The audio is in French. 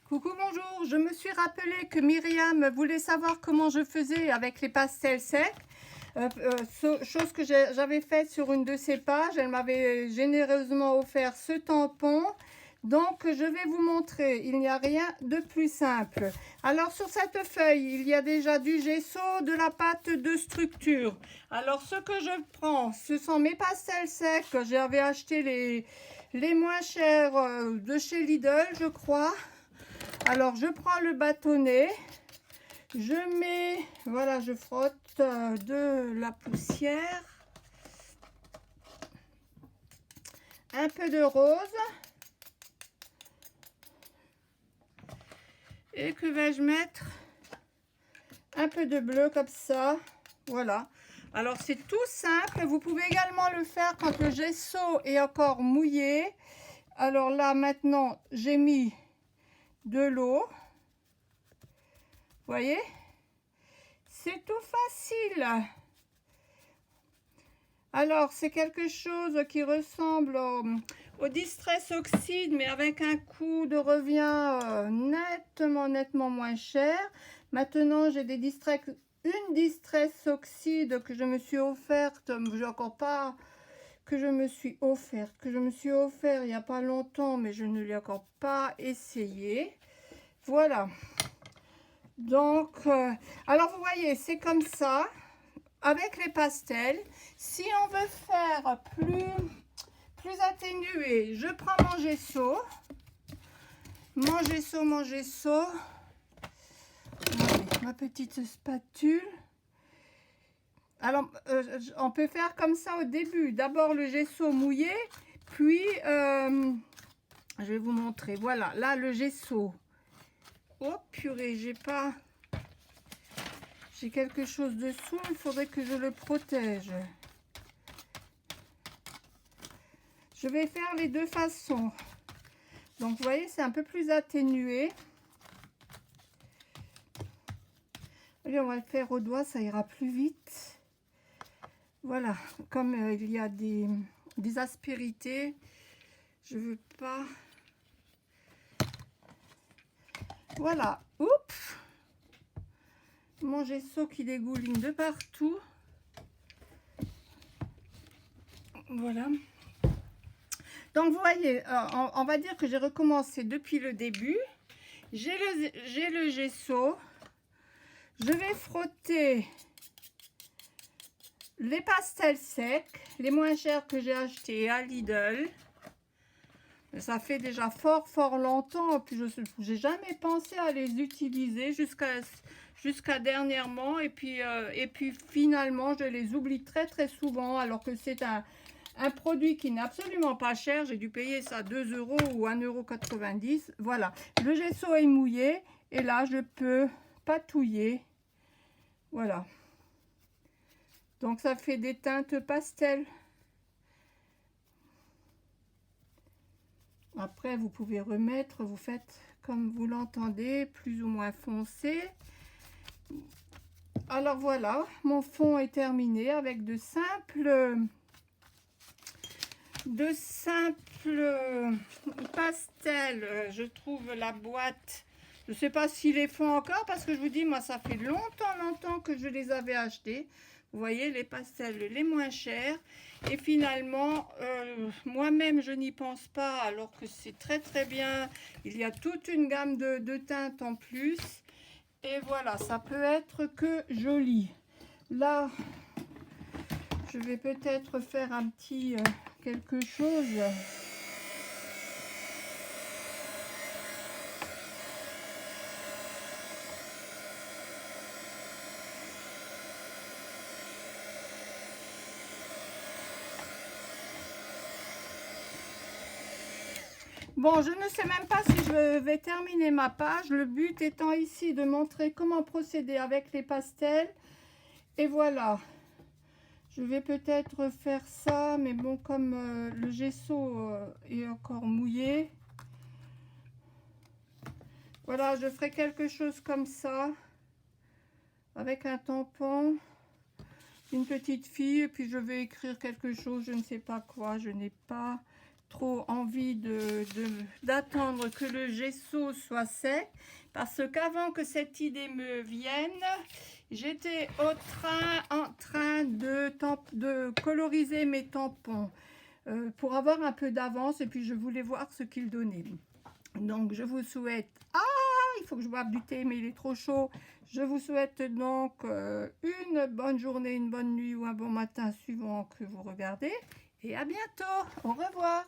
Coucou, bonjour, je me suis rappelé que Myriam voulait savoir comment je faisais avec les pastels secs. Chose que j'avais faite sur une de ses pages. Elle m'avait généreusement offert ce tampon. Donc je vais vous montrer, il n'y a rien de plus simple. Alors sur cette feuille, il y a déjà du gesso, de la pâte de structure. Alors ce que je prends, ce sont mes pastels secs. J'avais acheté les moins chers de chez Lidl, je crois. Alors je prends le bâtonnet, je mets, voilà, je frotte de la poussière, un peu de rose, et que vais-je mettre? Un peu de bleu comme ça, voilà. Alors c'est tout simple, vous pouvez également le faire quand le gesso est encore mouillé. Alors là maintenant j'ai mis de l'eau, voyez, c'est tout facile. Alors, c'est quelque chose qui ressemble au Distress Oxide, mais avec un coût de revient nettement moins cher. Maintenant, j'ai une Distress Oxide que je me suis offerte, j'ai encore pas, que je me suis offert il n'y a pas longtemps, mais je ne l'ai encore pas essayé. Voilà. Donc, alors vous voyez, c'est comme ça. Avec les pastels, si on veut faire plus atténué, je prends mon gesso, ma petite spatule. Alors, on peut faire comme ça au début. D'abord le gesso mouillé, puis je vais vous montrer. Voilà, là le gesso. Oh purée, j'ai quelque chose dessous, il faudrait que je le protège. Je vais faire les deux façons. Donc vous voyez, c'est un peu plus atténué. Allez, on va le faire au doigt, ça ira plus vite. Voilà, comme il y a des aspérités, je veux pas. Voilà, oups, mon gesso qui dégouline de partout. Voilà. Donc vous voyez, on va dire que j'ai recommencé depuis le début. J'ai le gesso. Je vais frotter les pastels secs, les moins chers que j'ai achetés à Lidl. Ça fait déjà fort longtemps, puis je n'ai jamais pensé à les utiliser jusqu'à dernièrement. Et puis finalement, je les oublie très souvent, alors que c'est un produit qui n'est absolument pas cher. J'ai dû payer ça 2 € ou 1,90 €. Voilà, le gesso est mouillé et là, je peux patouiller. Voilà. Donc, ça fait des teintes pastel. Après, vous pouvez remettre, vous faites comme vous l'entendez, plus ou moins foncé. Alors voilà, mon fond est terminé avec de simples pastels. Je trouve la boîte, je ne sais pas s'ils les font encore, parce que je vous dis, moi ça fait longtemps que je les avais achetés. Vous voyez, les pastels les moins chers. Et finalement, moi-même je n'y pense pas, alors que c'est très bien. Il y a toute une gamme de teintes en plus. Et voilà, ça peut être que joli. Là, je vais peut-être faire un petit quelque chose. Bon, je ne sais même pas si je vais terminer ma page. Le but étant ici de montrer comment procéder avec les pastels. Et voilà. Je vais peut-être faire ça, mais bon, comme le gesso est encore mouillé. Voilà, je ferai quelque chose comme ça. Avec un tampon. Une petite fille. Et puis je vais écrire quelque chose, je ne sais pas quoi. Je n'ai pas trop envie d'attendre que le gesso soit sec, parce qu'avant que cette idée me vienne, j'étais en train de coloriser mes tampons pour avoir un peu d'avance, et puis je voulais voir ce qu'ils donnaient. Donc je vous souhaite... Ah, il faut que je boive du thé, mais il est trop chaud. Je vous souhaite donc une bonne journée, une bonne nuit ou un bon matin suivant que vous regardez. Et à bientôt. Au revoir.